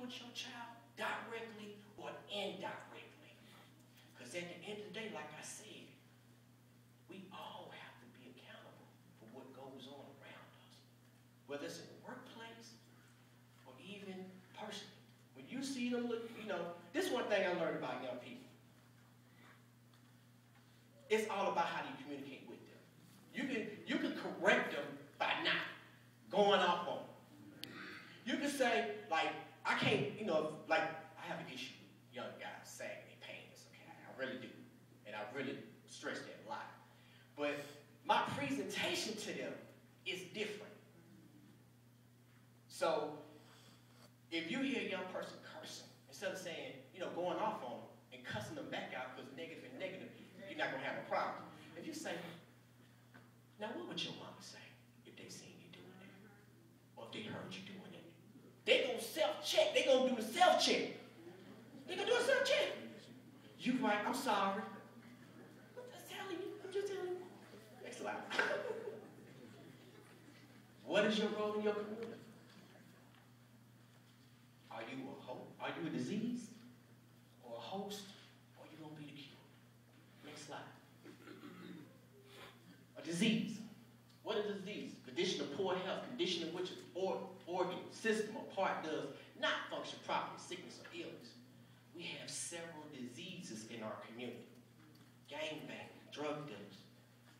with your child directly or indirectly. Because at the end of the day, like I said, we all have to be accountable for what goes on around us. Whether it's in the workplace or even personally. When you see them look, this is one thing I learned about young people. It's all about how you communicate with them. You can correct them by not going off on them. You can say, like, I can't, like, I have an issue with young guys sagging their pants, okay? I really do. And I really stress that a lot. But my presentation to them is different. So, if you hear a young person cursing, instead of saying, going off on them and cussing them back out because negative and negative, you're not going to have a problem. If you say, now what would your mama say if they seen you doing that? Or if they heard you doing that? They're going to self-check. They're going to do the self-check. They're going to do a self-check. You right, I'm sorry. I'm just telling you. Next slide. What is your role in your community? Are you a host? Are you a disease? Or a host? Or are you going to be the cure? Next slide. A disease. What is a disease? Condition of poor health, condition in which an organ, system, or part does not function properly, sickness or illness. We have several diseases in our community. Gangbanging, drug dealers,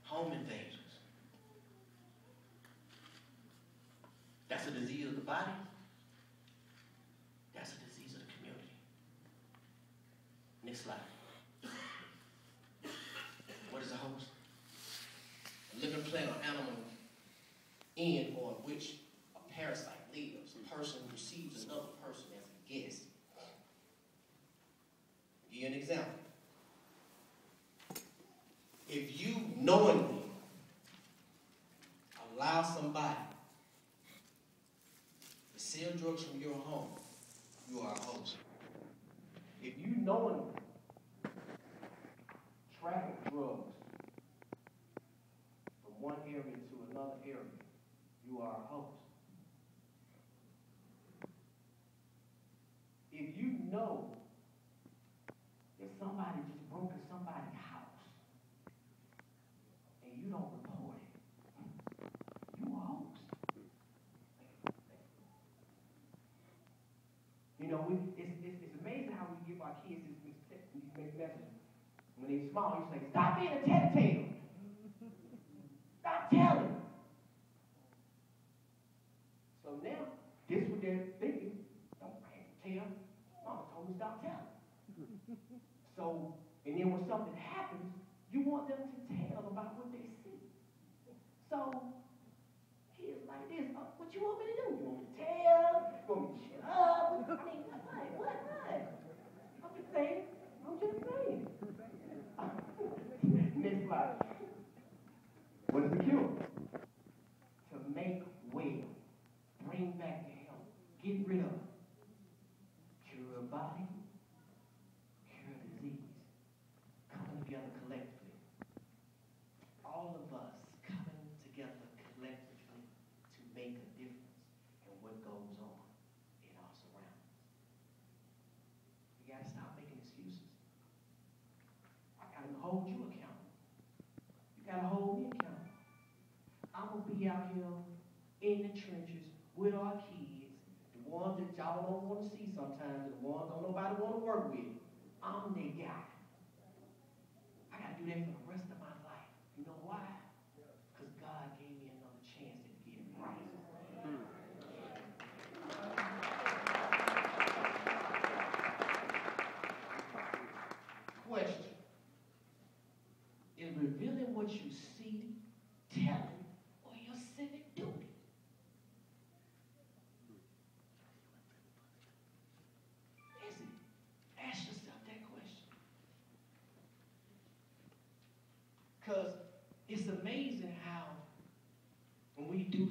home invaders. That's a disease of the body. That's a disease of the community. Next slide. What is a host? A living plant or animal in or in which a parasite lives. A person who receives another person as a guest. I'll give you an example. If you knowingly allow somebody to sell drugs from your home, you are a host. If you knowingly traffic drugs from one area to another area, you are a host. If you know that somebody just broke into somebody's house and you don't report it, you a host. It's amazing how we give our kids these messages. When they're small, you say, stop being a tattletale. Stop telling. So now, this is what they're thinking. Don't tell. Mama told me stop telling. So, and then when something happens, you want them to tell about what they see. So, kids like this, what you want me to do? You want me to tell? You want me to shut up? I mean, what? I'm just saying. Next slide. What is the cure? To make well, bring back to health, get rid of, cure a body, cure disease, coming together collectively. All of us coming together collectively to make a difference in what goes on in our surroundings. You got to stop making excuses. I got to hold you accountable. You got to hold me accountable. I'm going to be out here in the trenches with our kids, the ones that y'all don't want to see sometimes, and the ones don't nobody want to work with. I'm their guy. I got to do that for the rest of my life. You know why? Because God gave me another chance to get it right. Question. Is revealing what you see, telling, or your civic duty? Is it? Ask yourself that question. Because it's amazing how when we do,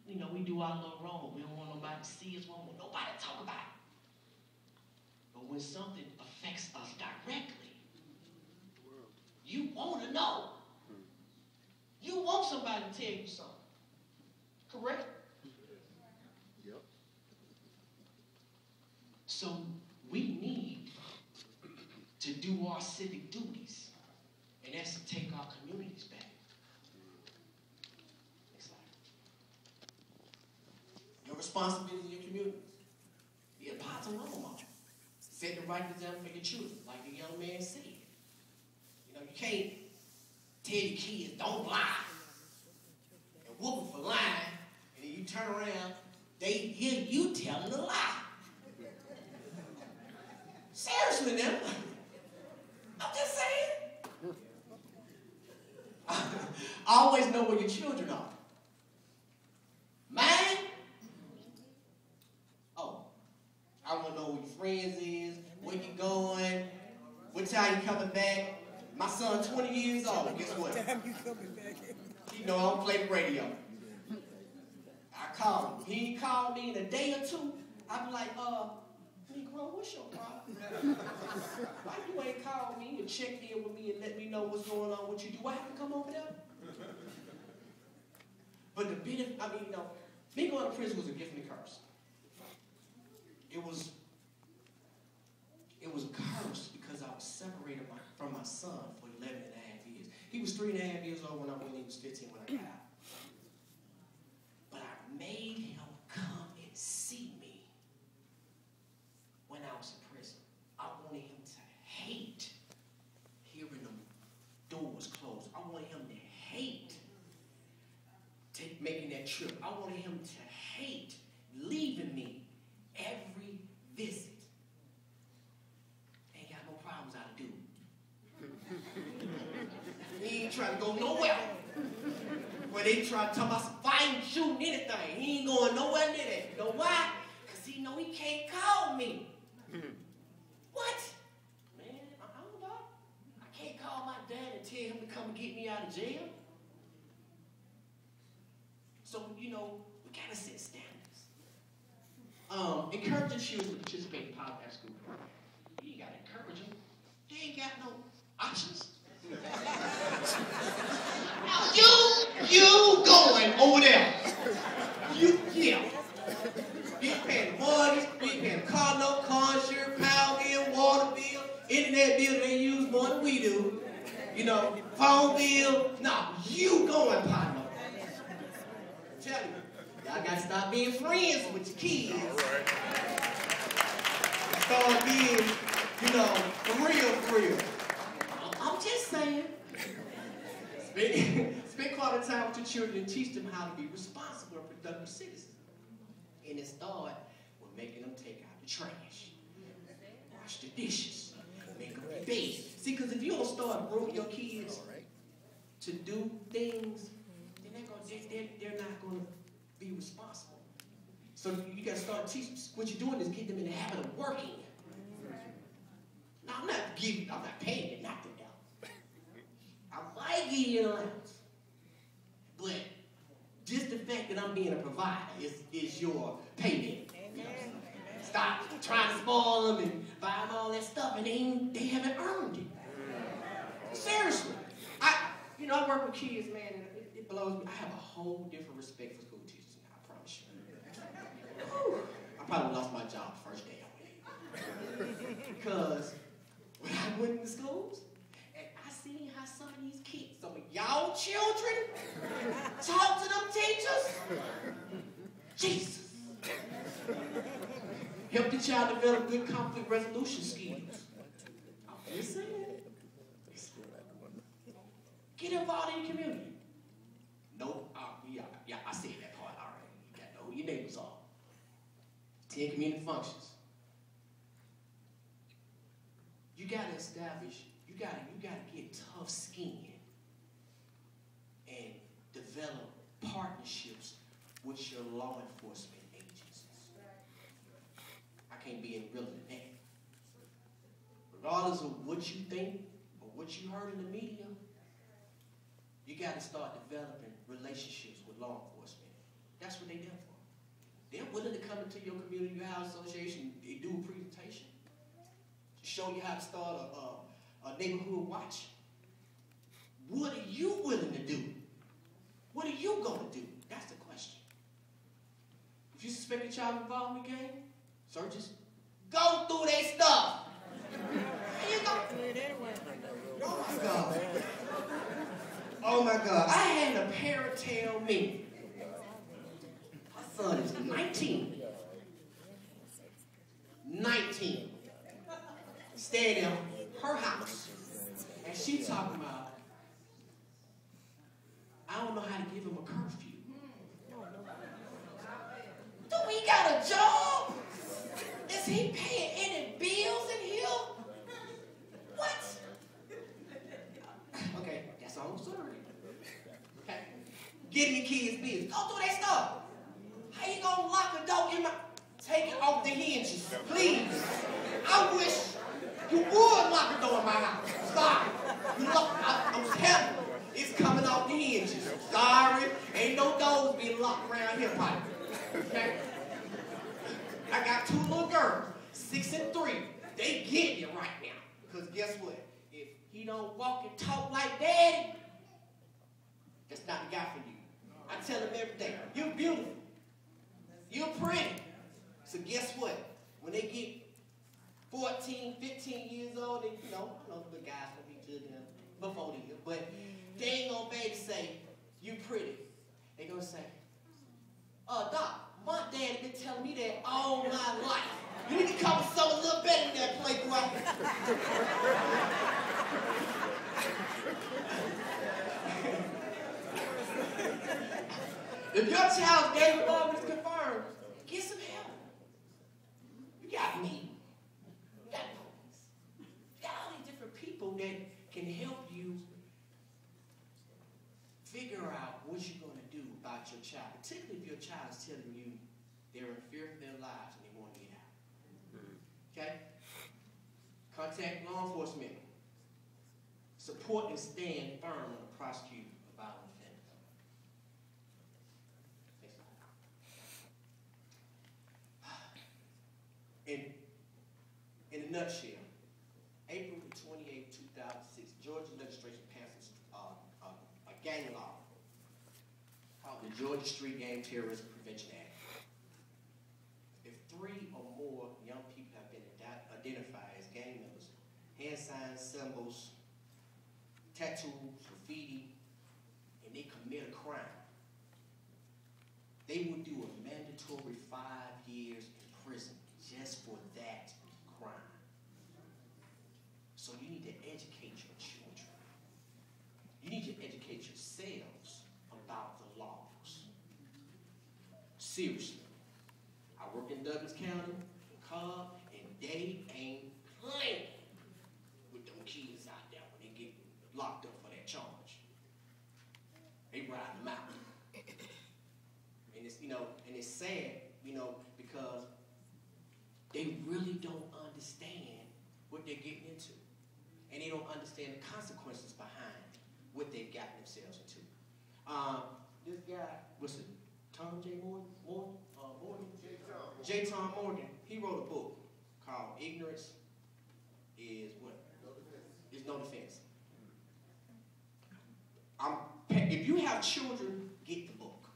we do our little wrong, we don't want nobody to see us, we don't want nobody to talk about it. But when something affects us directly, you want to know. You want somebody to tell you something. Correct? Yep. So we need to do our civic duties, and that's to take our communities back. Next slide. Your responsibility in your community. Be a positive role model. Set the right example for your children, like the young man said. You know, you can't tell your kids, don't lie, and whoop them for lying, and then you turn around, they hear you telling a lie. Seriously now. I'm just saying. Always know where your children are. Mine? Oh, I want to know where your friends is, where you going, what time you coming back. My son 20 years old, guess what? What time you coming back? You know I don't play the radio. I call him. He called me in a day or two. I be like, Negro, what's your problem? Why you ain't called me and checked in with me and let me know what's going on with you? Do I have to come over there? But the benefit, I mean, you know, me going to prison was a gift and a curse. It was a curse because I was separated from my son for 11 and a half years. He was 3.5 years old when I went in. He was 15 when I got out. But I made him come and see me when I was in prison. I wanted him to hate hearing them doors closed. I wanted him to hate making that trip. I wanted him to hate leaving me every visit. Ain't got no problems out of dude. He ain't trying to go nowhere. Where they try to talk about some fighting, shooting, anything. He ain't going nowhere near that. You know why? Because he know he can't call me. What? Man, I don't know. I can't call my dad and tell him to come and get me out of jail. So, you know, we got to set standards. Encouraging children to participate in public school. You ain't got to encourage them. They ain't got no options. Now, you going over there. Yeah. You ain't paying the mortgage, you ain't paying the car note, car insurance, power bill, water bill, internet bill they use more than we do. You know, phone bill. No, you going, partner. I'm telling you, y'all got to stop being friends with your kids. Start being, you know, for real. I'm just saying. Spend quality time with your children and teach them how to be responsible and productive citizens. And it start with making them take out the trash, wash the dishes, make up the bed. See, because if you don't start growing your kids to do things, then they're not going to be responsible. So you got to start teaching. What you're doing is get them in the habit of working. Now, I'm not paying you nothing, though. I might give you an allowance. But just the fact that I'm being a provider is your payment. Stop trying to spoil them and buy them all that stuff, and they haven't earned it. Seriously. I work with kids, man, and it blows me. I have a whole different respect for school teachers now, I promise you. I probably lost my job the first day I went in. Because when I went into schools, and I seen how some of these kids, some of y'all children, talk to them teachers. Jesus. Help the child develop good conflict resolution skills. I'm just saying. Get involved in your community. Nope. Yeah, I said that part already. You got to know who your neighbors are. 10 community functions. You got to establish, you got to get tough skin and develop partnerships with your law enforcement agencies. I can't be any realer than that. Regardless of what you think or what you heard in the media, you got to start developing relationships with law enforcement. That's what they're there for. They're willing to come into your community house association, they do a presentation, to show you how to start a neighborhood watch. What are you willing to do? What are you going to do? That's the question. If you suspect a child involved in the game, searches, go through their stuff. How you go? Oh my God. Oh my God. I had a parent tell me, my son is 19. 19. Staying in her house. And she talking about, I don't know how to give him a curfew. Do he got a job? Is he paying any bills in here? What? Okay, that's all I'm sorry. Okay. Get in your kids' business. Go through their stuff. How you gonna lock a door in my... Take it off the hinges, please. I wish you would lock the door in my house. Sorry. I'm telling you, it's coming off the hinges. Sorry. Ain't no doors being locked around here, Piper. Okay? I got 2 little girls, 6 and 3. They getting it right now. Because guess what? If he don't walk and talk like Daddy, that's not the guy for you. I tell him every day, you're beautiful. You're pretty. So guess what? When they get 14, 15 years old, they, I know the guys gonna be judging them before they do, but they ain't gonna be able to say, you pretty. They gonna say, Doc, my dad been telling me that all my life. You need to come with something a little better than that, playboy. If your child's dating mom is confirmed, get some help. You got me. You got police. You got all these different people that can help you figure out what you're going to do about your child, particularly if your child is telling you they're in fear for their lives and they want to get out. Okay? Contact law enforcement. Support and stand firm on the prosecution of violent offenders. In a nutshell, April 28, 2006, Georgia legislation passes a gang law called the Georgia Street Gang Terrorism Prevention Act. If 3 or more young people have been identified as gang members, hand signs, symbols, tattoos, graffiti, and they commit a crime, they will do a mandatory 5 years in prison just for that crime. So you need to educate your children. You need to educate yourselves about the laws. Seriously. I work in Douglas County, in Cobb, and they ain't playing with them kids out there when they get locked up for that charge. They ride them out. And it's, and it's sad, because they really don't understand what they're getting into. And they don't understand the consequences behind what they've gotten themselves into. This guy, what's it, Tom J. Morgan? J. Tom Morgan, he wrote a book called Ignorance is what? Is No Defense. If you have children, get the book.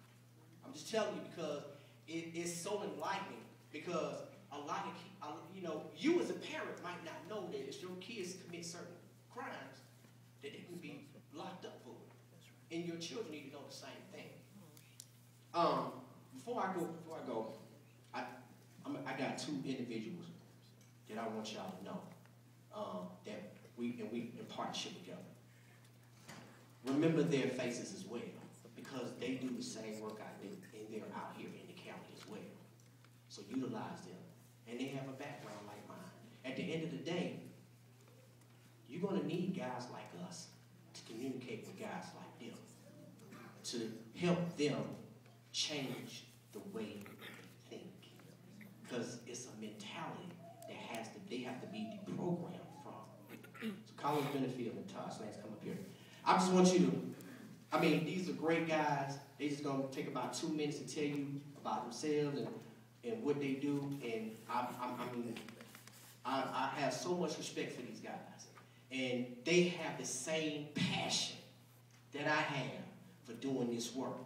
I'm just telling you because it's so enlightening, because a lot of, you as a parent might not know that if your kids commit certain crimes, that they can be locked up for it. And your children need to know the same thing. Before I go, I got 2 individuals that I want y'all to know that we in partnership together. Remember their faces as well, because they do the same work I do, and they're out here in the county as well. So utilize them. And they have a background like mine. At the end of the day, you're going to need guys like us to communicate with guys like them, to help them change the way they think. Because it's a mentality that they have to be deprogrammed from. So Collins Benefield and Todd Slants, come up here. I just want you to, these are great guys. They're just going to take about 2 minutes to tell you about themselves and what they do, and I have so much respect for these guys, and they have the same passion that I have for doing this work.